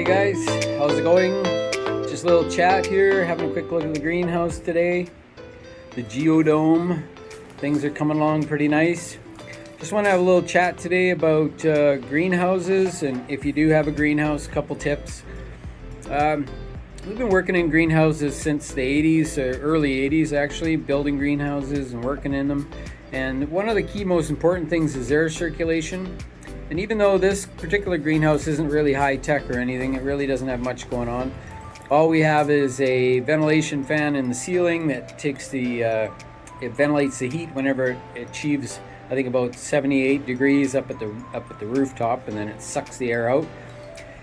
Hey guys, how's it going? Just a little chat here, having a quick look at the greenhouse today. The geodome, things are coming along pretty nice. Just want to have a little chat today about greenhouses, and if you do have a greenhouse, a couple tips. We've been working in greenhouses since the 80s, early 80s actually, building greenhouses and working in them. And one of the key most important things is air circulation. And even though this particular greenhouse isn't really high tech or anything, it really doesn't have much going on. All we have is a ventilation fan in the ceiling that takes it ventilates the heat whenever it achieves, I think, about 78 degrees up at the rooftop, and then it sucks the air out.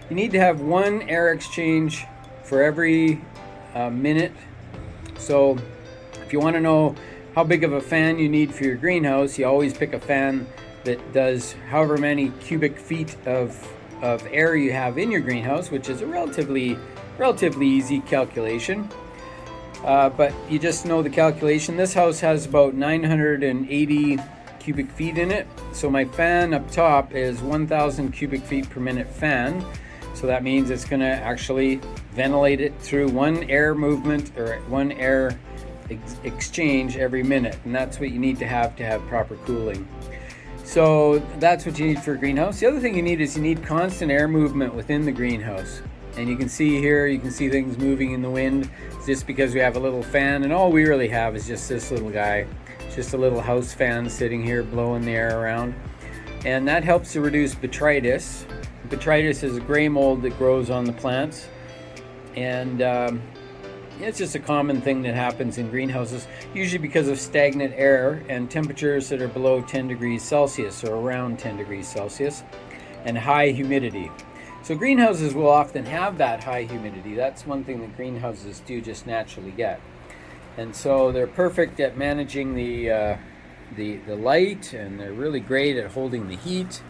You need to have one air exchange for every minute. So if you want to know how big of a fan you need for your greenhouse, you always pick a fan that does however many cubic feet of air you have in your greenhouse, which is a relatively easy calculation. But you just know the calculation. This house has about 980 cubic feet in it. So my fan up top is 1,000 cubic feet per minute fan. So that means it's going to actually ventilate it through one air movement or one air exchange every minute. And that's what you need to have proper cooling. So that's what you need for a greenhouse. The other thing you need constant air movement within the greenhouse. And you can see here, you can see things moving in the wind. It's just because we have a little fan, and all we really have is just this little guy. It's just a little house fan sitting here blowing the air around. And that helps to reduce botrytis. Botrytis is a gray mold that grows on the plants. And it's just a common thing that happens in greenhouses, usually because of stagnant air and temperatures that are below 10 degrees Celsius or around 10 degrees Celsius, and high humidity. So greenhouses will often have that high humidity. That's one thing that greenhouses do just naturally get. And so they're perfect at managing the light, and they're really great at holding the heat.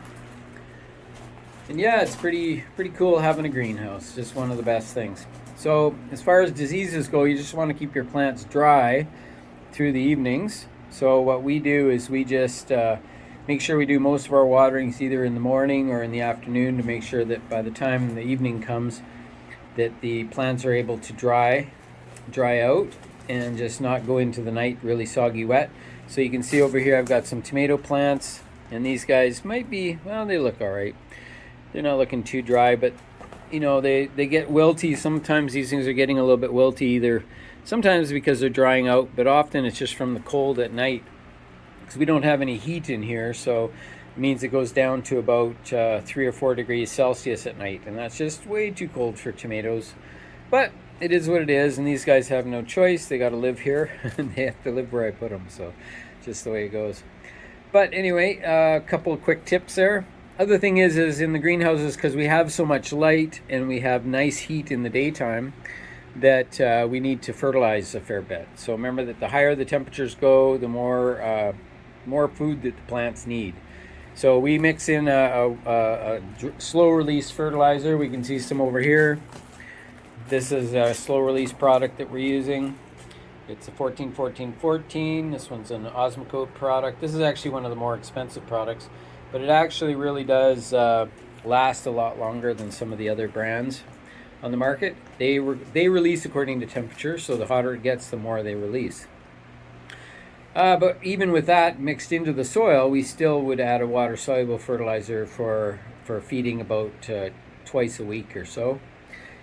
And yeah, it's pretty cool having a greenhouse. Just one of the best things. So as far as diseases go, you just want to keep your plants dry through the evenings. So what we do is we just make sure we do most of our waterings either in the morning or in the afternoon to make sure that by the time the evening comes that the plants are able to dry out and just not go into the night really soggy wet. So you can see over here I've got some tomato plants, and these guys might be, well, they look all right. They're not looking too dry, but you know, they get wilty. Sometimes these things are getting a little bit wilty, either sometimes because they're drying out, but often it's just from the cold at night, because we don't have any heat in here. So it means it goes down to about 3 or 4 degrees Celsius at night, and that's just way too cold for tomatoes. But it is what it is, and these guys have no choice. They got to live here, and they have to live where I put them. So just the way it goes. But anyway, a couple of quick tips there. Other thing is in the greenhouses, because we have so much light and we have nice heat in the daytime, that we need to fertilize a fair bit. So remember that the higher the temperatures go, the more food that the plants need. So we mix in a slow release fertilizer. We can see some over here. This is a slow release product that we're using. It's a 14-14-14. This one's an Osmocote product. This is actually one of the more expensive products, but it actually really does last a lot longer than some of the other brands on the market. They release according to temperature, so the hotter it gets, the more they release. But even with that mixed into the soil, we still would add a water-soluble fertilizer for feeding about twice a week or so.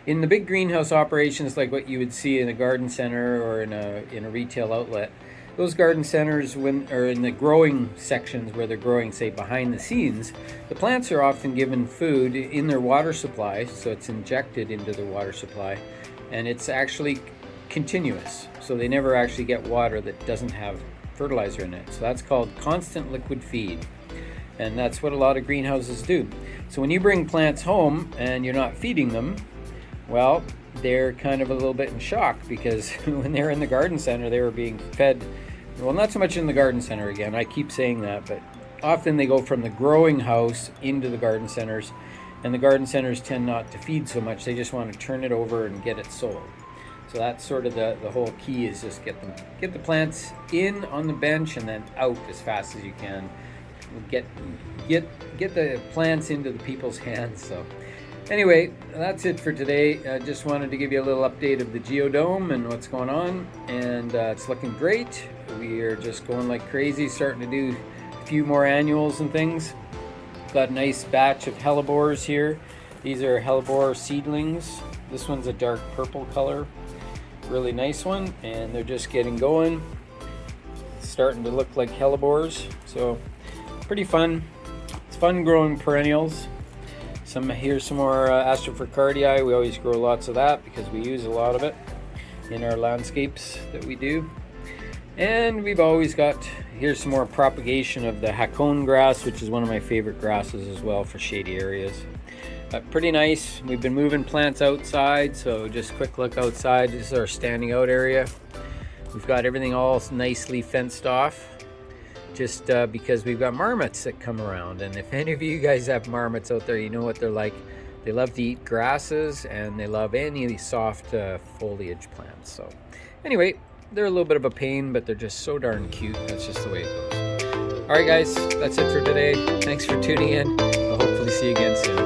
In the big greenhouse operations, like what you would see in a garden center or in a retail outlet, those garden centers, or in the growing sections where they're growing, say, behind the scenes, the plants are often given food in their water supply, so it's injected into their water supply, and it's actually continuous, so they never actually get water that doesn't have fertilizer in it. So that's called constant liquid feed, and that's what a lot of greenhouses do. So when you bring plants home and you're not feeding them, well, they're kind of a little bit in shock, because when they're in the garden center, they were being fed. Well, not so much in the garden center again, I keep saying that, but often they go from the growing house into the garden centers, and the garden centers tend not to feed so much. They just want to turn it over and get it sold. So that's sort of the whole key, is just get the plants in on the bench and then out as fast as you can. Get the plants into the people's hands. So Anyway, that's it for today. I just wanted to give you a little update of the geodome and what's going on, and it's looking great. We are just going like crazy, starting to do a few more annuals and things. Got a nice batch of Helleborus here. These are Helleborus seedlings. This one's a dark purple color, really nice one, and they're just getting going. It's starting to look like Helleborus, so pretty fun. It's fun growing perennials. Here's some more Astrophorcardii. We always grow lots of that because we use a lot of it in our landscapes that we do. And we've always got, here's some more propagation of the Hakone grass, which is one of my favorite grasses as well for shady areas. Pretty nice. We've been moving plants outside, so just quick look outside. This is our standing out area. We've got everything all nicely fenced off, just because we've got marmots that come around. And if any of you guys have marmots out there, you know what they're like. They love to eat grasses, and they love any of these soft foliage plants. So anyway, they're a little bit of a pain, but they're just so darn cute. That's just the way it goes. All right, guys, that's it for today. Thanks for tuning in. I'll hopefully see you again soon.